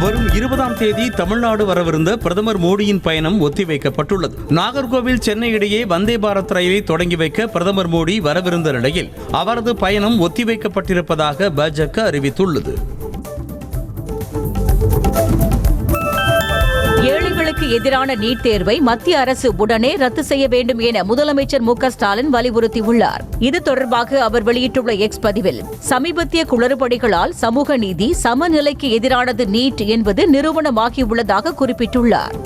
வரும் 20ஆம் தேதி தமிழ்நாடு வரவிருந்த பிரதமர் மோடியின் பயணம் ஒத்திவைக்கப்பட்டுள்ளது. நாகர்கோவில் சென்னை இடையே வந்தே பாரத் ரயிலை தொடங்கி வைக்க பிரதமர் மோடி வரவிருந்த நிலையில் அவரது பயணம் ஒத்திவைக்கப்பட்டிருப்பதாக பாஜக அறிவித்துள்ளது. ஏழைகளுக்கு எதிரான நீட் தேர்வை மத்திய அரசு உடனே ரத்து செய்ய வேண்டும் என முதலமைச்சர் மு க ஸ்டாலின் வலியுறுத்தியுள்ளார். இது தொடர்பாக அவர் வெளியிட்டுள்ள எக்ஸ் பதிவில், சமீபத்திய குளறுபடிகளால் சமூக நீதி சமநிலைக்கு எதிரானது நீட் என்பது நிரூபணமாகியுள்ளதாக குறிப்பிட்டுள்ளார்.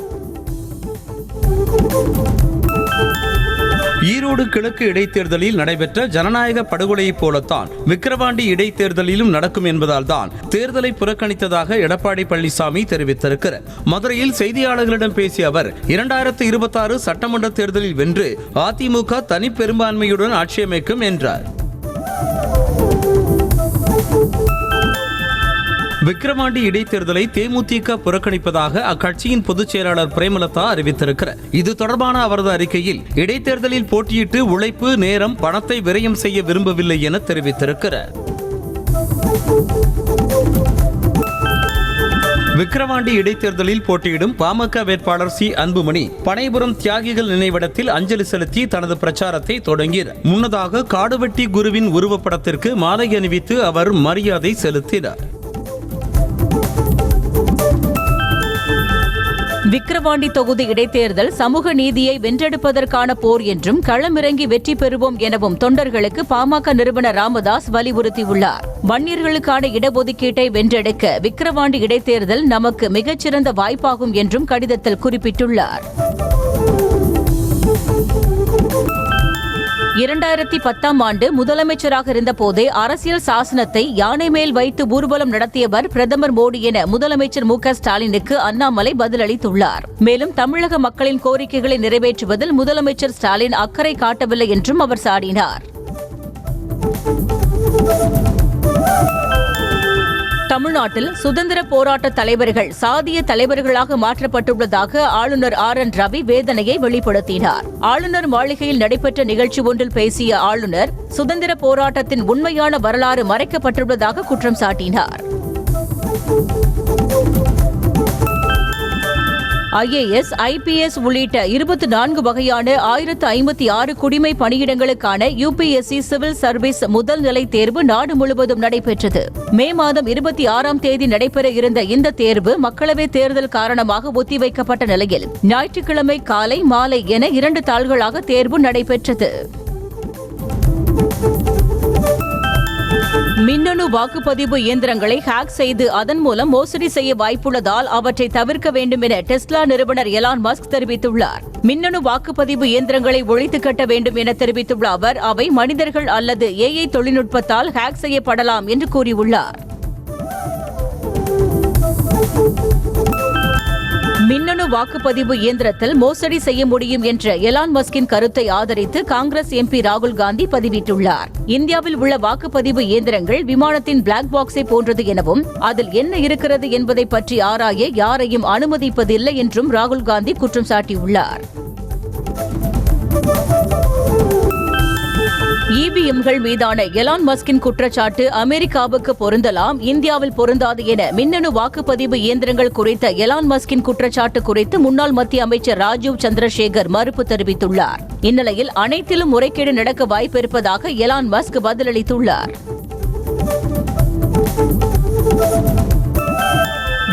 ஈரோடு கிழக்கு இடைத்தேர்தலில் நடைபெற்ற ஜனநாயக படுகொலையைப் போலத்தான் விக்கிரவாண்டி இடைத்தேர்தலிலும் நடக்கும் என்பதால் தான் தேர்தலை புறக்கணித்ததாக எடப்பாடி பழனிசாமி தெரிவித்திருக்கிறார். மதுரையில் செய்தியாளர்களிடம் பேசிய அவர் 2026 சட்டமன்ற தேர்தலில் வென்று அதிமுக தனி பெரும்பான்மையுடன் ஆட்சியமைக்கும் என்றார். விக்கிரவாண்டி இடைத்தேர்தலை தேமுதிக புறக்கணிப்பதாக அக்கட்சியின் பொதுச் செயலாளர் பிரேமலதா அறிவித்திருக்கிறார். இது தொடர்பான அவரது அறிக்கையில் இடைத்தேர்தலில் போட்டியிட்டு உழைப்பு, நேரம், பணத்தை விரயம் செய்ய விரும்பவில்லை என தெரிவித்திருக்கிறார். விக்கிரவாண்டி இடைத்தேர்தலில் போட்டியிடும் பாமக வேட்பாளர் சி. அன்புமணி பனைபுரம் தியாகிகள் நினைவிடத்தில் அஞ்சலி செலுத்தி தனது பிரச்சாரத்தை தொடங்கினார். முன்னதாக காடுவெட்டி குருவின் உருவப்படத்திற்கு மாலை அணிவித்து அவர் மரியாதை செலுத்தினார். விக்கிரவாண்டி தொகுதி இடைத்தேர்தல் சமூக நீதியை வென்றெடுப்பதற்கான போர் என்றும் களமிறங்கி வெற்றி பெறுவோம் எனவும் தொண்டர்களுக்கு பாமக நிறுவனர் ராமதாஸ் வலியுறுத்தியுள்ளார். வன்னியர்களுக்கான இடஒதுக்கீட்டை வென்றெடுக்க விக்கிரவாண்டி இடைத்தேர்தல் நமக்கு மிகச்சிறந்த வாய்ப்பாகும் என்றும் கடிதத்தில் குறிப்பிட்டுள்ளார். 2010ஆம் ஆண்டு முதலமைச்சராக இருந்தபோதே அரசியல் சாசனத்தை யானை மேல் வைத்து ஊர்வலம் நடத்தியவர் பிரதமர் மோடி என முதலமைச்சர் மு க ஸ்டாலினுக்கு அண்ணாமலை பதிலளித்துள்ளார். மேலும் தமிழக மக்களின் கோரிக்கைகளை நிறைவேற்றுவதில் முதலமைச்சர் ஸ்டாலின் அக்கறை காட்டவில்லை என்றும் அவர் சாடினார். தமிழ்நாட்டில் சுதந்திர போராட்ட தலைவர்கள் சாதிய தலைவர்களாக மாற்றப்பட்டுள்ளதாக ஆளுநர் RN ரவி வேதனையை வெளிப்படுத்தினார். ஆளுநர் மாளிகையில் நடைபெற்ற நிகழ்ச்சி ஒன்றில் பேசிய ஆளுநர் சுதந்திர போராட்டத்தின் உண்மையான வரலாறு மறைக்கப்பட்டுள்ளதாக குற்றம் சாட்டினார். IAS, IPS உள்ளிட்ட 24 வகையான 1056 குடிமை பணியிடங்களுக்கான UPSC சிவில் சர்வீஸ் முதல் நிலை தேர்வு நாடு முழுவதும் நடைபெற்றது. மே மாதம் 26ஆம் தேதி நடைபெற இருந்த இந்த தேர்வு மக்களவைத் தேர்தல் காரணமாக ஒத்திவைக்கப்பட்ட நிலையில் ஞாயிற்றுக்கிழமை காலை, மாலை என 2 தாள்களாக தேர்வு நடைபெற்றது. மின்னணு வாக்குப்பதிவு இயந்திரங்களை ஹேக் செய்து அதன் மூலம் மோசடி செய்ய வாய்ப்புள்ளதால் அவற்றை தவிர்க்க வேண்டும் என டெஸ்லா நிறுவனர் எலான் மஸ்க் தெரிவித்துள்ளார். மின்னணு வாக்குப்பதிவு இயந்திரங்களை ஒழித்து கட்ட வேண்டும் என தெரிவித்துள்ள அவர், அவை மனிதர்கள் அல்லது AI தொழில்நுட்பத்தால் ஹேக் செய்யப்படலாம் என்று கூறியுள்ளார். மின்னணு வாக்குப்பதிவு இயந்திரத்தில் மோசடி செய்ய முடியும் என்ற எலான் மஸ்கின் கருத்தை ஆதரித்து காங்கிரஸ் MP ராகுல் காந்தி பதிவிட்டுள்ளார். இந்தியாவில் உள்ள வாக்குப்பதிவு இயந்திரங்கள் விமானத்தின் பிளாக் பாக்ஸை போன்றது எனவும் அதில் என்ன இருக்கிறது என்பதை பற்றி ஆராய யாரையும் அனுமதிப்பதில்லை என்றும் ராகுல் காந்தி குற்றம் சாட்டியுள்ளார். EVMகள் மீதான எலான் மஸ்கின் குற்றச்சாட்டு அமெரிக்காவுக்கு பொருந்தலாம், இந்தியாவில் பொருந்தாது என மின்னணு வாக்குப்பதிவு இயந்திரங்கள் குறித்த எலான் மஸ்கின் குற்றச்சாட்டு குறித்து முன்னாள் மத்திய அமைச்சர் ராஜீவ் சந்திரசேகர் மறுப்பு தெரிவித்துள்ளார். இந்நிலையில் அனைத்திலும் முறைகேடு நடக்க வாய்ப்பிருப்பதாக எலான் மஸ்க் பதிலளித்துள்ளார்.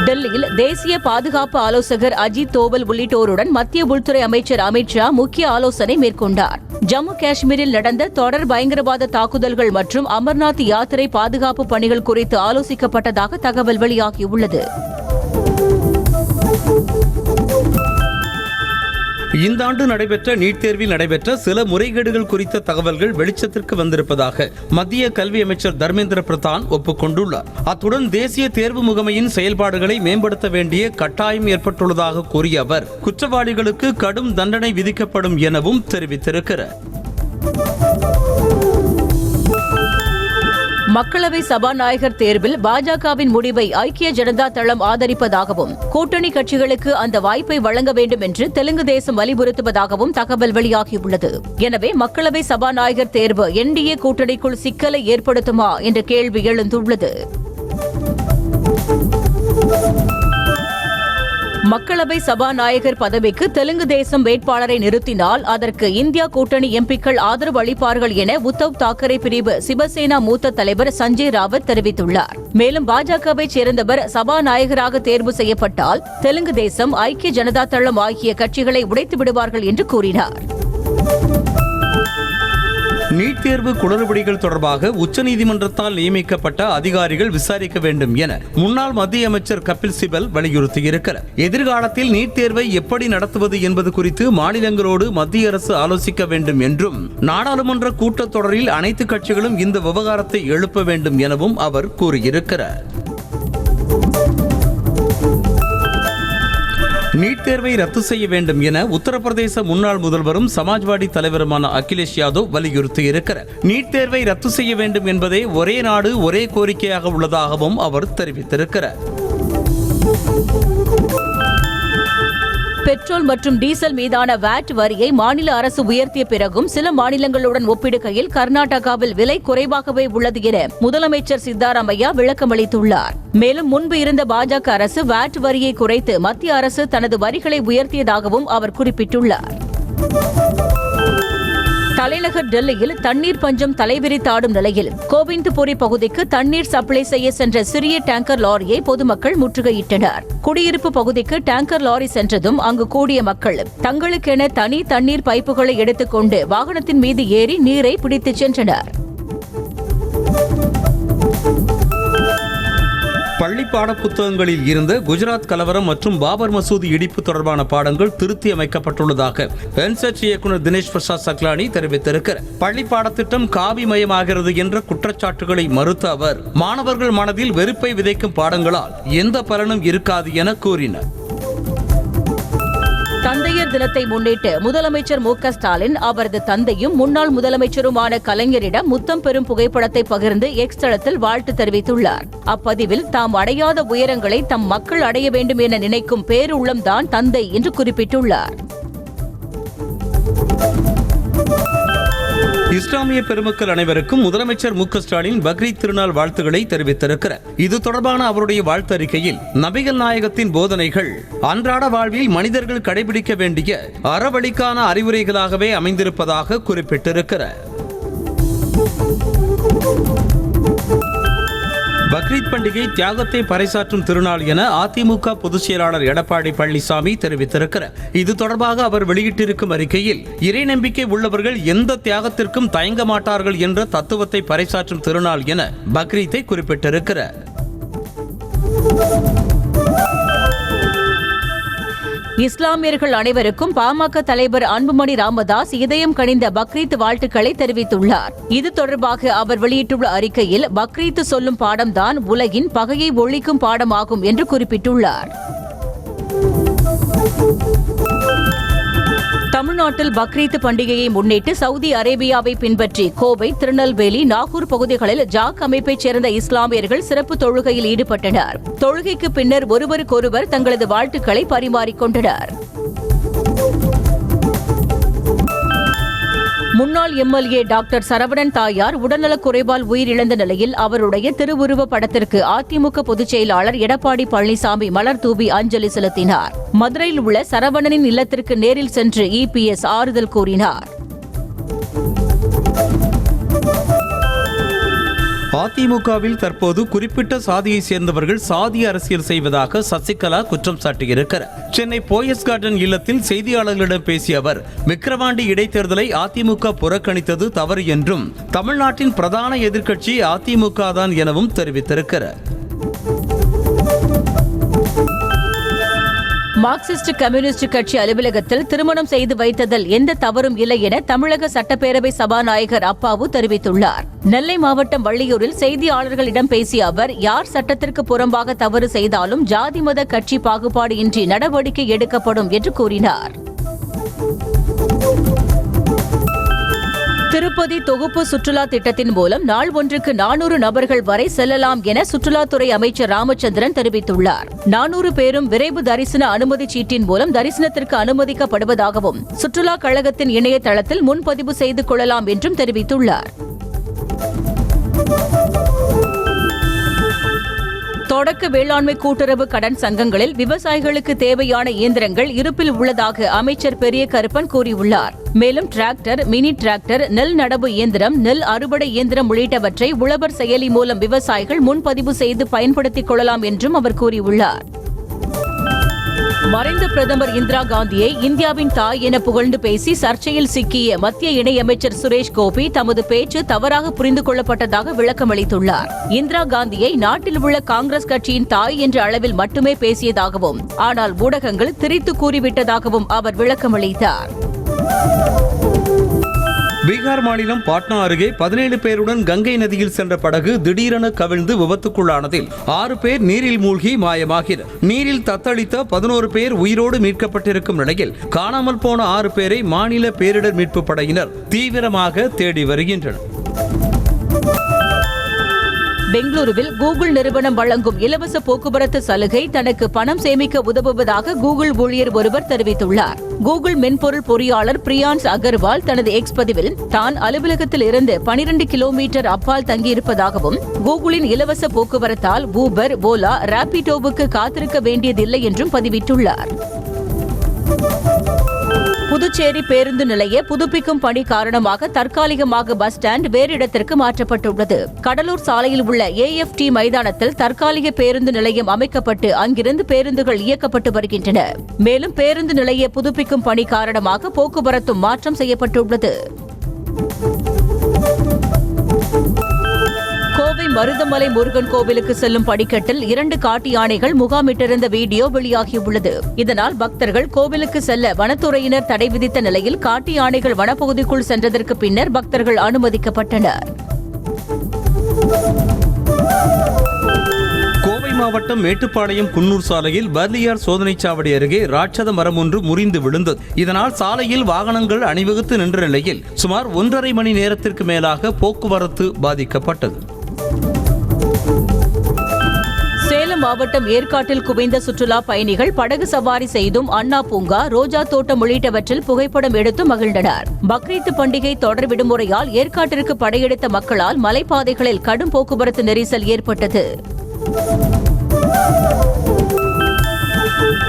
டெல்லியில் தேசிய பாதுகாப்பு ஆலோசகர் அஜித் தோவல் உள்ளிட்டோருடன் மத்திய உள்துறை அமைச்சர் அமித் ஷா முக்கிய ஆலோசனை மேற்கொண்டார். ஜம்மு காஷ்மீரில் நடந்த தொடர் பயங்கரவாத தாக்குதல்கள் மற்றும் அமர்நாத் யாத்திரை பாதுகாப்பு பணிகள் குறித்து ஆலோசிக்கப்பட்டதாக தகவல் வெளியாகியுள்ளது. இந்த ஆண்டு நடைபெற்ற நீட் தேர்வில் நடைபெற்ற சில முறைகேடுகள் குறித்த தகவல்கள் வெளிச்சத்திற்கு வந்திருப்பதாக மத்திய கல்வி அமைச்சர் தர்மேந்திர பிரதான் ஒப்புக்கொண்டுள்ளார். அத்துடன் தேசிய தேர்வு முகமையின் செயல்பாடுகளை மேம்படுத்த வேண்டிய கட்டாயம் ஏற்பட்டுள்ளதாக கூறிய அவர், குற்றவாளிகளுக்கு கடும் தண்டனை விதிக்கப்படும் எனவும் தெரிவித்திருக்கிறார். மக்களவை சபாநாயகர் தேர்வில் பாஜகவின் முடிவை ஐக்கிய ஜனதா தளம் ஆதரிப்பதாகவும் கூட்டணி கட்சிகளுக்கு அந்த வாய்ப்பை வழங்க வேண்டும் என்று தெலுங்கு தேசம் வலியுறுத்துவதாகவும் தகவல் வெளியாகியுள்ளது. எனவே மக்களவை சபாநாயகர் தேர்வு NDA கூட்டணிக்குள் சிக்கலை ஏற்படுத்துமா என்ற கேள்வி எழுந்துள்ளது. மக்களவை சபாநாயகர் பதவிக்கு தெலுங்கு தேசம் வேட்பாளரை நிறுத்தினால் அதற்கு இந்தியா கூட்டணி எம்பிக்கள் ஆதரவு அளிப்பார்கள் என உத்தவ் தாக்கரே பிரிவு சிவசேனா மூத்த தலைவர் சஞ்சய் ராவத் தெரிவித்துள்ளார். மேலும் பாஜகவை சேர்ந்தவர் சபாநாயகராக தேர்வு செய்யப்பட்டால் தெலுங்கு தேசம், ஐக்கிய ஜனதா தளம் ஆகிய கட்சிகளை உடைத்து விடுவார்கள் என்று கூறினார். நீட் தேர்வு குளறுபடிகள் தொடர்பாக உச்சநீதிமன்றத்தால் நியமிக்கப்பட்ட அதிகாரிகள் விசாரிக்க வேண்டும் என முன்னாள் மத்திய அமைச்சர் கபில் சிபல் வலியுறுத்தியிருக்கிறார். எதிர்காலத்தில் நீட் தேர்வை எப்படி நடத்துவது என்பது குறித்து மாநிலங்களோடு மத்திய அரசு ஆலோசிக்க வேண்டும் என்றும், நாடாளுமன்ற கூட்டத்தொடரில் அனைத்து கட்சிகளும் இந்த விவகாரத்தை எழுப்ப வேண்டும் எனவும் அவர் கூறியிருக்கிறார். நீட் தேர்வை ரத்து செய்ய வேண்டும் என உத்தரப்பிரதேச முன்னாள் முதல்வரும் சமாஜ்வாடி தலைவருமான அகிலேஷ் யாதவ் வலியுறுத்தியிருக்கிறார். நீட் தேர்வை ரத்து செய்ய வேண்டும் என்பதே ஒரே நாடு ஒரே கோரிக்கையாக உள்ளதாகவும் அவர் தெரிவித்திருக்கிறார். பெட்ரோல் மற்றும் டீசல் மீதான வாட் வரியை மாநில அரசு உயர்த்திய பிறகும் சில மாநிலங்களுடன் ஒப்பிடுகையில் கர்நாடகாவில் விலை குறைவாகவே உள்ளது என முதலமைச்சர் சித்தராமையா விளக்கமளித்துள்ளார். மேலும் முன்பு இருந்த பாஜக அரசு வாட் வரியை குறைத்து மத்திய அரசு தனது வரிகளை உயர்த்தியதாகவும் அவர் குறிப்பிட்டுள்ளார். தலைநகர் டெல்லியில் தண்ணீர் பஞ்சம் தலைவிரித்தாடும் நிலையில் கோவிந்தபுரி பகுதிக்கு தண்ணீர் சப்ளை செய்ய சென்ற சிறிய டேங்கர் லாரியை பொதுமக்கள் முற்றுகையிட்டனர். குடியிருப்பு பகுதிக்கு டேங்கர் லாரி சென்றதும் அங்கு கூடிய மக்கள் தங்களுக்கென தனி தண்ணீர் பைப்புகளை எடுத்துக்கொண்டு வாகனத்தின் மீது ஏறி நீரை பிடித்துச் சென்றனர். பள்ளி பாட புத்தகங்களில் இருந்த குஜராத் கலவரம் மற்றும் பாபர் மசூதி இடிப்பு தொடர்பான பாடங்கள் திருத்தி அமைக்கப்பட்டுள்ளதாக என்செட் இயக்குநர் தினேஷ் பிரசாத் சக்லானி தெரிவித்திருக்கிறார். பள்ளி பாடத்திட்டம் காவிமயமாகிறது என்ற குற்றச்சாட்டுகளை மறுத்த அவர், மாணவர்கள் மனதில் வெறுப்பை விதைக்கும் பாடங்களால் எந்த பலனும் இருக்காது என கூறினார். தந்தையர் தினத்தை முன்னிட்டு முதலமைச்சர் மு.க. ஸ்டாலின் அவரது தந்தையும் முன்னாள் முதலமைச்சருமான கலைஞரிடம் முத்தம் பெறும் புகைப்படத்தை பகிர்ந்து எக்ஸ் தளத்தில் வாழ்த்து தெரிவித்துள்ளார். அப்பதிவில் தாம் அடையாத உயரங்களை தம் மக்கள் அடைய வேண்டும் என நினைக்கும் பேருள்ளம்தான் தந்தை என்று குறிப்பிட்டுள்ளார். இஸ்லாமிய பெருமக்கள் அனைவருக்கும் முதலமைச்சர் மு.க. ஸ்டாலின் பக்ரீத் திருநாள் வாழ்த்துக்களை தெரிவித்திருக்கிறார். இது தொடர்பான அவருடைய வாழ்த்தறிக்கையில், நபிகள் நாயகத்தின் போதனைகள் அன்றாட வாழ்வில் மனிதர்கள் கடைபிடிக்க வேண்டிய அறவழிக்கான அறிவுரைகளாகவே அமைந்திருப்பதாக குறிப்பிட்டிருக்கிறார். பக்ரீத் பண்டிகை தியாகத்தை பறைசாற்றும் திருநாள் என அதிமுக பொதுச் செயலாளர் எடப்பாடி பழனிசாமி தெரிவித்திருக்கிறார். இது தொடர்பாக அவர் வெளியிட்டிருக்கும் அறிக்கையில், இறை நம்பிக்கை உள்ளவர்கள் எந்த தியாகத்திற்கும் தயங்க மாட்டார்கள் என்ற தத்துவத்தை பறைசாற்றும் திருநாள் என பக்ரீத்தை குறிப்பிட்டிருக்கிறார். இஸ்லாமியர்கள் அனைவருக்கும் பாமக தலைவர் அன்புமணி ராமதாஸ் இதயம் கனிந்த பக்ரீத் வாழ்த்துக்களை தெரிவித்துள்ளார். இது தொடர்பாக அவர் வெளியிட்டுள்ள அறிக்கையில், பக்ரீத் சொல்லும் பாடம்தான் உலகின் பகையை ஒழிக்கும் பாடமாகும் என்று குறிப்பிட்டுள்ளார். தமிழ்நாட்டில் பக்ரீத் பண்டிகையை முன்னிட்டு சவுதி அரேபியாவை பின்பற்றி கோவை, திருநெல்வேலி, நாகூர் பகுதிகளில் ஜாக் அமைப்பைச் சேர்ந்த இஸ்லாமியர்கள் சிறப்பு தொழுகையில் ஈடுபட்டனர். தொழுகைக்கு பின்னர் ஒருவருக்கொருவர் தங்களது வாழ்த்துக்களை பரிமாறிக்கொண்டனர். முன்னாள் எம்எல்ஏ டாக்டர் சரவணன் தாயார் உடல்நலக் குறைவால் உயிரிழந்த நிலையில் அவருடைய திருவுருவ படத்திற்கு அதிமுக பொதுச் செயலாளர் எடப்பாடி பழனிசாமி மலர் தூவி அஞ்சலி செலுத்தினார். மதுரையில் உள்ள சரவணனின் இல்லத்திற்கு நேரில் சென்று இபிஎஸ் ஆறுதல் கூறினார். அதிமுகவில் தற்போது குறிப்பிட்ட சாதியை சேர்ந்தவர்கள் சாதி அரசியல் செய்வதாக சசிகலா குற்றம் சாட்டியிருக்கிறார். சென்னை போயஸ் கார்டன் இல்லத்தில் செய்தியாளர்களிடம் பேசிய அவர், விக்கிரவாண்டி இடைத்தேர்தலை அதிமுக புறக்கணித்தது தவறு என்றும், தமிழ்நாட்டின் பிரதான எதிர்க்கட்சி அதிமுக தான் எனவும் தெரிவித்திருக்கிறார். மார்க்சிஸ்ட் கம்யூனிஸ்ட் கட்சி அலுவலகத்தில் திருமணம் செய்து வைத்ததில் எந்த தவறும் இல்லை என தமிழக சட்டப்பேரவை சபாநாயகர் அப்பாவு தெரிவித்துள்ளார். நெல்லை மாவட்டம் வள்ளியூரில் செய்தியாளர்களிடம் பேசிய அவர், யார் சட்டத்திற்கு புறம்பாக தவறு செய்தாலும் ஜாதி மத கட்சி பாகுபாடு இன்றி நடவடிக்கை எடுக்கப்படும் என்று கூறினார். திருப்பதி தொகுப்பு சுற்றுலா திட்டத்தின் மூலம் நாள் ஒன்றுக்கு 400 நபர்கள் வரை செல்லலாம் என சுற்றுலாத்துறை அமைச்சர் ராமச்சந்திரன் தெரிவித்துள்ளார். 400 பேரும் விரைவு தரிசன அனுமதி சீட்டின் மூலம் தரிசனத்திற்கு அனுமதிக்கப்படுவதாகவும் சுற்றுலா கழகத்தின் இணையதளத்தில் முன்பதிவு செய்து கொள்ளலாம் என்றும் தெரிவித்துள்ளார். தொடக்க வேளாண்மை கூட்டுறவு கடன் சங்கங்களில் விவசாயிகளுக்கு தேவையான இயந்திரங்கள் இருப்பில் உள்ளதாக அமைச்சர் பெரிய கருப்பன் கூறியுள்ளார். மேலும் டிராக்டர், மினி டிராக்டர், நெல் நடவு இயந்திரம், நெல் அறுவடை இயந்திரம் உள்ளிட்டவற்றை உழவர் செயலி மூலம் விவசாயிகள் முன்பதிவு செய்து பயன்படுத்திக் கொள்ளலாம் என்றும் அவர் கூறியுள்ளார். மறைந்த பிரதமர் இந்திரா காந்தியை இந்தியாவின் தாய் என புகழ்ந்து பேசி சர்ச்சையில் சிக்கிய மத்திய இணையமைச்சர் சுரேஷ் கோபி தமது பேச்சு தவறாக புரிந்து கொள்ளப்பட்டதாக விளக்கமளித்துள்ளார். இந்திரா காந்தியை நாட்டில் உள்ள காங்கிரஸ் கட்சியின் தாய் என்ற அளவில் மட்டுமே பேசியதாகவும், ஆனால் ஊடகங்கள் திரித்து கூறிவிட்டதாகவும் அவர் விளக்கமளித்தார். பீகார் மாநிலம் பாட்னா அருகே 17 பேருடன் கங்கை நதியில் சென்ற படகு திடீரென கவிழ்ந்து விபத்துக்குள்ளானதில் 6 பேர் நீரில் மூழ்கி மாயமாகினர். நீரில் தத்தளித்த 11 பேர் உயிரோடு மீட்கப்பட்டிருக்கும் நிலையில் காணாமல் போன 6 பேரை மாநில பேரிடர் மீட்பு படையினர் தீவிரமாக தேடி வருகின்றனர். பெங்களூருவில் கூகுள் நிறுவனம் வழங்கும் இலவச போக்குவரத்து சலுகை தனக்கு பணம் சேமிக்க உதவுவதாக கூகுள் ஊழியர் ஒருவர் தெரிவித்துள்ளார். கூகுள் மென்பொருள் பொறியாளர் பிரியான்ஸ் அகர்வால் தனது எக்ஸ் பதிவில் தான் அலுவலகத்தில் இருந்து 12 கிலோமீட்டர் அப்பால் தங்கியிருப்பதாகவும், கூகுளின் இலவச போக்குவரத்தால் ஊபர், ஓலா, ராபிடோவுக்கு காத்திருக்க வேண்டியதில்லை என்றும் பதிவிட்டுள்ளார். புதுச்சேரி பேருந்து நிலைய புதுப்பிக்கும் பணி காரணமாக தற்காலிகமாக பஸ் ஸ்டாண்ட் வேறு இடத்திற்கு மாற்றப்பட்டுள்ளது. கடலூர் சாலையில் உள்ள AFT மைதானத்தில் தற்காலிக பேருந்து நிலையம் அமைக்கப்பட்டு அங்கிருந்து பேருந்துகள் இயக்கப்பட்டு வருகின்றன. மேலும் பேருந்து நிலைய புதுப்பிக்கும் பணி காரணமாக போக்குவரத்தும் மாற்றம் செய்யப்பட்டுள்ளது. கோவை மருதமலை முருகன் கோவிலுக்கு செல்லும் படிக்கட்டில் 2 காட்டு யானைகள் முகாமிட்டிருந்த வீடியோ வெளியாகியுள்ளது. இதனால் பக்தர்கள் கோவிலுக்கு செல்ல வனத்துறையினர் தடை விதித்த நிலையில் காட்டு யானைகள் வனப்பகுதிக்குள் சென்றதற்கு பின்னர் பக்தர்கள் அனுமதிக்கப்பட்டனர். கோவை மாவட்டம் மேட்டுப்பாளையம் குன்னூர் சாலையில் பர்லியார் சோதனை சாவடி அருகே ராட்சத மரம் ஒன்று முறிந்து விழுந்தது. இதனால் சாலையில் வாகனங்கள் அணிவகுத்து நின்ற நிலையில் சுமார் 1.5 மணி நேரத்திற்கு மேலாக போக்குவரத்து பாதிக்கப்பட்டது. சேலம் மாவட்டம் ஏற்காட்டில் குவிந்த சுற்றுலா பயணிகள் படகு சவாரி செய்தும் அண்ணா பூங்கா, ரோஜா தோட்டம் உள்ளிட்டவற்றில் புகைப்படம் எடுத்து மகிழ்ந்தனர். பக்ரீத் பண்டிகை தொடர் விடுமுறையால் ஏற்காட்டிற்கு படையெடுத்த மக்களால் மலைப்பாதைகளில் கடும் போக்குவரத்து நெரிசல் ஏற்பட்டது.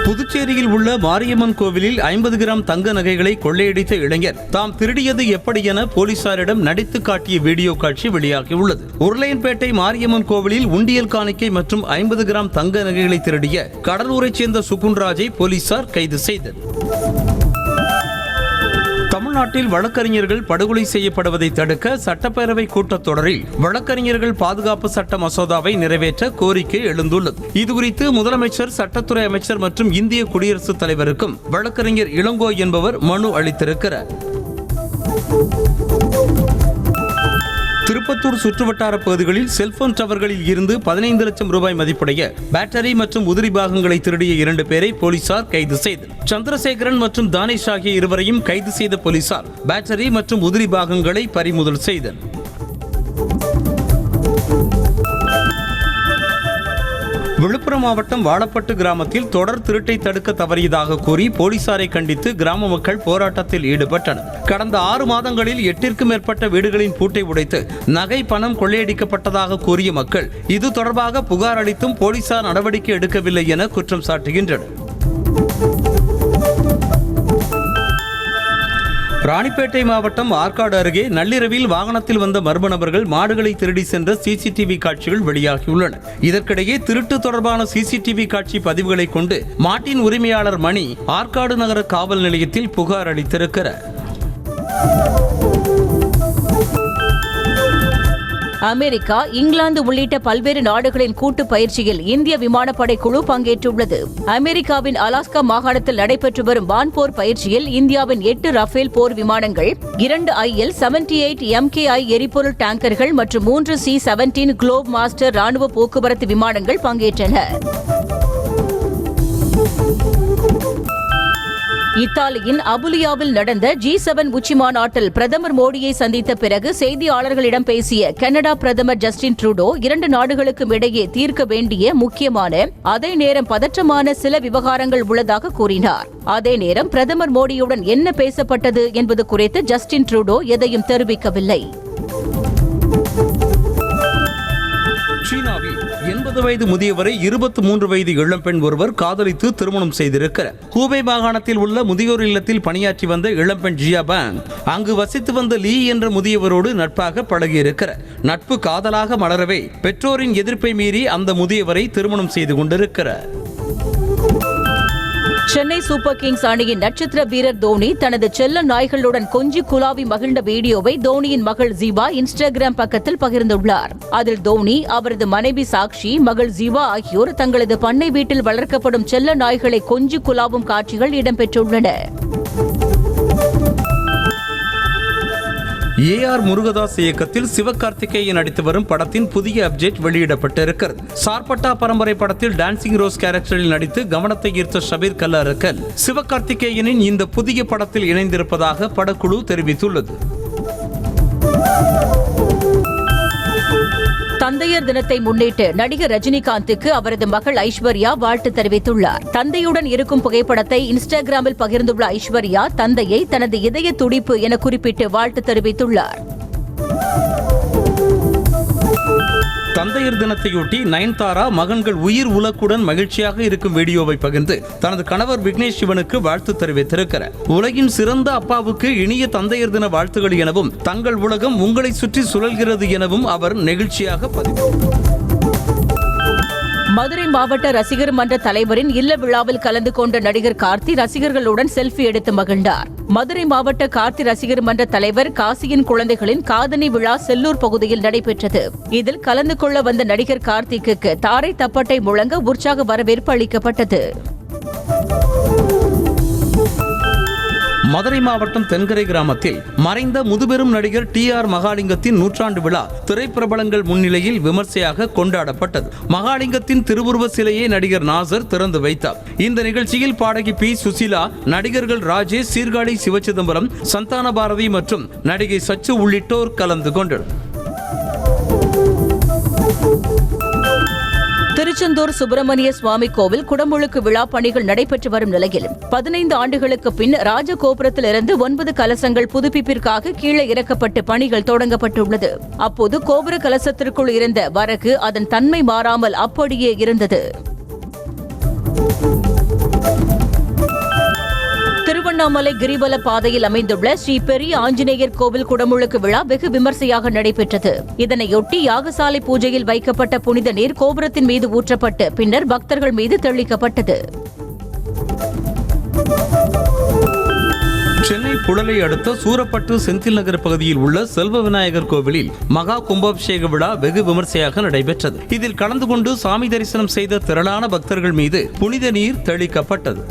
புதுச்சேரியில் உள்ள மாரியம்மன் கோவிலில் 50 கிராம் தங்க நகைகளை கொள்ளையடித்த இளைஞர் தாம் திருடியது எப்படி என போலீசாரிடம் நடித்து காட்டிய வீடியோ காட்சி வெளியாகியுள்ளது. உருளையன்பேட்டை மாரியம்மன் கோவிலில் உண்டியல் காணிக்கை மற்றும் 50 கிராம் தங்க நகைகளை திருடிய கடலூரைச் சேர்ந்த சுகுன்ராஜை போலீசார் கைது செய்தனர். தமிழ்நாட்டில் வழக்கறிஞர்கள் படுகொலை செய்யப்படுவதை தடுக்க சட்டப்பேரவை கூட்டத்தொடரில் வழக்கறிஞர்கள் பாதுகாப்பு சட்ட மசோதாவை நிறைவேற்ற கோரிக்கை எழுந்துள்ளது. இதுகுறித்து முதலமைச்சர், சட்டத்துறை அமைச்சர் மற்றும் இந்திய குடியரசுத் தலைவருக்கும் வழக்கறிஞர் இளங்கோ என்பவர் மனு அளித்திருக்கிறார். திருப்பத்தூர் சுற்றுவட்டார பகுதிகளில் செல்போன் டவர்களில் இருந்து 15 லட்சம் ரூபாய் மதிப்புடைய பேட்டரி மற்றும் உதிரி பாகங்களை திருடிய 2 பேரை போலீசார் கைது செய்தனர். சந்திரசேகரன் மற்றும் தானேஷ் ஆகிய இருவரையும் கைது செய்த போலீசார் பேட்டரி மற்றும் உதிரி பாகங்களை பறிமுதல் செய்தனர். விழுப்புரம் மாவட்டம் வாழப்பட்டு கிராமத்தில் தொடர் திருட்டை தடுக்க தவறியதாக கூறி போலீசாரை கண்டித்து கிராம மக்கள் போராட்டத்தில் ஈடுபட்டனர். கடந்த 6 மாதங்களில் 8ற்கும் மேற்பட்ட வீடுகளின் பூட்டை உடைத்து நகை, பணம் கொள்ளையடிக்கப்பட்டதாக கூறிய மக்கள் இது தொடர்பாக புகார் அளித்தும் போலீசார் நடவடிக்கை எடுக்கவில்லை என குற்றம் சாட்டுகின்றனர். ராணிப்பேட்டை மாவட்டம் ஆற்காடு அருகே நள்ளிரவில் வாகனத்தில் வந்த மர்ம நபர்கள் மாடுகளை திருடி சென்ற சிசிடிவி காட்சிகள் வெளியாகியுள்ளன. இதற்கிடையே திருட்டு தொடர்பான சிசிடிவி காட்சி பதிவுகளை கொண்டு மாட்டின் உரிமையாளர் மணி ஆற்காடு நகர காவல் நிலையத்தில் புகார் அளித்திருக்கிறார். அமெரிக்கா, இங்கிலாந்து உள்ளிட்ட பல்வேறு நாடுகளின் கூட்டு பயிற்சியில் இந்திய விமானப்படை குழு பங்கேற்றுள்ளது. அமெரிக்காவின் அலாஸ்கா மாகாணத்தில் நடைபெற்று வரும் வான்போர் பயிற்சியில் இந்தியாவின் 8 ரஃபேல் போர் விமானங்கள், 2 IL-78 MKI எரிபொருள் டேங்கர்கள் மற்றும் 3 C-17 குளோப் மாஸ்டர் ராணுவ போக்குவரத்து விமானங்கள் பங்கேற்றன. இத்தாலியின் அபுலியாவில் நடந்த G7 உச்சிமாநாட்டில் பிரதமர் மோடியை சந்தித்த பிறகு செய்தியாளர்களிடம் பேசிய கனடா பிரதமர் ஜஸ்டின் ட்ரூடோ 2 நாடுகளுக்கும் இடையே தீர்க்க வேண்டிய முக்கியமான, அதே நேரம் பதற்றமான சில விவகாரங்கள் உள்ளதாக கூறினார். அதே நேரம் பிரதமர் மோடியுடன் என்ன பேசப்பட்டது என்பது குறித்து ஜஸ்டின் ட்ரூடோ எதையும் தெரிவிக்கவில்லை. சீனாவில் 80 வயது முதியவரை 23 வயது இளம்பெண் ஒருவர் காதலித்து திருமணம் செய்திருக்கிறார். ஹூபே மாகாணத்தில் உள்ள முதியோர் இல்லத்தில் பணியாற்றி வந்த இளம்பெண் ஜியா பாங் அங்கு வசித்து வந்த லீ என்ற முதியவரோடு நட்பாக பழகியிருக்கிறார். நட்பு காதலாக மலரவே பெற்றோரின் எதிர்ப்பை மீறி அந்த முதியவரை திருமணம் செய்து கொண்டிருக்கிறார். சென்னை சூப்பர் கிங்ஸ் அணியின் நட்சத்திர வீரர் தோனி தனது செல்ல நாய்களுடன் கொஞ்சி குலாவி மகிழ்ந்த வீடியோவை தோனியின் மகள் ஜீவா இன்ஸ்டாகிராம் பக்கத்தில் பகிர்ந்துள்ளார். அதில் தோனி, அவரது மனைவி சாக்ஷி, மகள் ஜீவா ஆகியோர் தங்களது பண்ணை வீட்டில் வளர்க்கப்படும் செல்ல நாய்களை கொஞ்சி குலாவும் காட்சிகள் இடம்பெற்றுள்ளன. ஏஆர் முருகதாஸ் இயக்கத்தில் சிவகார்த்திகேயன் நடித்து வரும் படத்தின் புதிய அப்டேட் வெளியிடப்பட்டிருக்கிறது. சார்பட்டா பரம்பரை படத்தில் டான்சிங் ரோஸ் கேரக்டரில் நடித்து கவனத்தை ஈர்த்த ஷபீர் கல்லாரக்கல் சிவகார்த்திகேயனின் இந்த புதிய படத்தில் இணைந்திருப்பதாக படக்குழு தெரிவித்துள்ளது. தந்தையர் தினத்தை முன்னிட்டு நடிகர் ரஜினிகாந்துக்கு அவரது மகள் ஐஸ்வர்யா வாழ்த்து தெரிவித்துள்ளார். தந்தையுடன் இருக்கும் புகைப்படத்தை இன்ஸ்டாகிராமில் பகிர்ந்துள்ள ஐஸ்வர்யா தந்தையை தனது இதய துடிப்பு என குறிப்பிட்டு வாழ்த்து தெரிவித்துள்ளார். தந்தையர் தினத்தையொட்டி நயன்தாரா மகன்கள் உயிர் உலக்குடன் மகிழ்ச்சியாக இருக்கும் வீடியோவை பகிர்ந்து தனது கணவர் விக்னேஷ் சிவனுக்கு வாழ்த்து தெரிவித்திருக்கிறார். உலகின் சிறந்த அப்பாவுக்கு இனிய தந்தையர் தின வாழ்த்துகள் எனவும் தங்கள் உலகம் உங்களை சுற்றி சுழல்கிறது எனவும் அவர் நெகிழ்ச்சியாக பதிவிட்டார். மதுரை மாவட்ட ரசிகர் மன்ற தலைவரின் இல்ல விழாவில் கலந்து கொண்ட நடிகர் கார்த்தி ரசிகர்களுடன் செல்ஃபி எடுத்து மகிழ்ந்தார். மதுரை மாவட்ட கார்த்தி ரசிகர் மன்ற தலைவர் காசியின் குழந்தைகளின் காதணி விழா செல்லூர் பகுதியில் நடைபெற்றது. இதில் கலந்து கொள்ள வந்த நடிகர் கார்த்திக்கு தாரை தப்பட்டை முழங்க உற்சாக வரவேற்பு அளிக்கப்பட்டது. மதுரை மாவட்டம் தென்கரை கிராமத்தில் மறைந்த முதுபெரும் நடிகர் டி.ஆர். மகாலிங்கத்தின் நூற்றாண்டு விழா திரைப்பிரபலங்கள் முன்னிலையில் விமர்சையாக கொண்டாடப்பட்டது. மகாலிங்கத்தின் திருவுருவ சிலையை நடிகர் நாசர் திறந்து வைத்தார். இந்த நிகழ்ச்சியில் பாடகி பி. சுசீலா, நடிகர்கள் ராஜேஷ், சீர்காழி சிவச்சிதம்பரம், சந்தான பாரதி மற்றும் நடிகை சச்சு உள்ளிட்டோர் கலந்து கொண்டனர். திருச்செந்தூர் சுப்பிரமணிய சுவாமி கோவில் குடமுழுக்கு விழா பணிகள் நடைபெற்று வரும் நிலையில் 15 ஆண்டுகளுக்கு பின் ராஜகோபுரத்திலிருந்து 9 கலசங்கள் புதுப்பிப்பிற்காக கீழே இறக்கப்பட்டு பணிகள் தொடங்கப்பட்டுள்ளது. அப்போது கோபுர கலசத்திற்குள் இருந்த வரகு அதன் தன்மை மாறாமல் அப்படியே இருந்தது. திருவண்ணாமலை கிரிவல பாதையில் அமைந்துள்ள ஸ்ரீ பெரிய ஆஞ்சநேயர் கோவில் குடமுழுக்கு விழா வெகு விமர்சையாக நடைபெற்றது. இதனையொட்டி யாகசாலை பூஜையில் வைக்கப்பட்ட புனித நீர் கோபுரத்தின் மீது ஊற்றப்பட்டு பின்னர் பக்தர்கள் மீது தெளிக்கப்பட்டது. சென்னை புழலை அடுத்த சூரப்பட்டு செந்தில் நகர் பகுதியில் உள்ள செல்வ விநாயகர் கோவிலில் மகா கும்பாபிஷேக விழா வெகு விமர்சையாக நடைபெற்றது. இதில் கலந்து கொண்டு சாமி தரிசனம் செய்த திரளான பக்தர்கள் மீது புனித நீர் தெளிக்கப்பட்டது.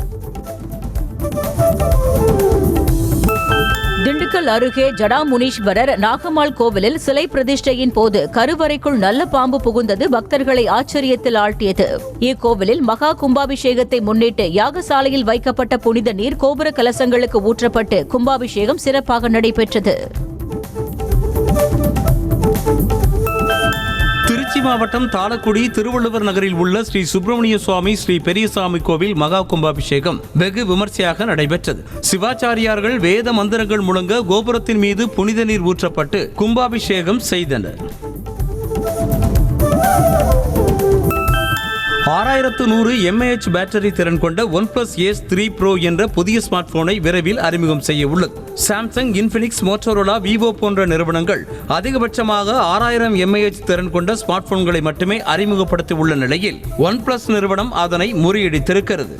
திண்டுக்கல் அருகே ஜடாமுனீஸ்வரர் நாகம்மாள் கோவிலில் சிலை பிரதிஷ்டையின் போது கருவறைக்குள் நல்ல பாம்பு புகுந்தது பக்தர்களை ஆச்சரியத்தில் ஆழ்த்தியது. இக்கோவிலில் மகா கும்பாபிஷேகத்தை முன்னிட்டு யாகசாலையில் வைக்கப்பட்ட புனித நீர் கோபுர கலசங்களுக்கு ஊற்றப்பட்டு கும்பாபிஷேகம் சிறப்பாக நடைபெற்றது. திருச்சி மாவட்டம் தாளக்குடி திருவள்ளுவர் நகரில் உள்ள ஸ்ரீ சுப்பிரமணிய சுவாமி ஸ்ரீ பெரியசாமி கோவில் மகா கும்பாபிஷேகம் வெகு விமர்சையாக நடைபெற்றது. சிவாச்சாரியார்கள் வேத மந்திரங்கள் முழங்க கோபுரத்தின் மீது புனித நீர் ஊற்றப்பட்டு கும்பாபிஷேகம் செய்தனர். 6100 mAh பேட்டரி திறன் கொண்ட OnePlus Ace 3 Pro என்ற புதிய ஸ்மார்ட் போனை விரைவில் அறிமுகம் செய்ய உள்ளது. சாம்சங், இன்ஃபினிக்ஸ், மோட்டோரோலா, விவோ போன்ற நிறுவனங்கள் அதிகபட்சமாக 6000 mAh திறன் கொண்ட ஸ்மார்ட் போன்களை மட்டுமே அறிமுகப்படுத்தி உள்ள நிலையில் OnePlus நிறுவனம் அதனை முறியடித்திருக்கிறது.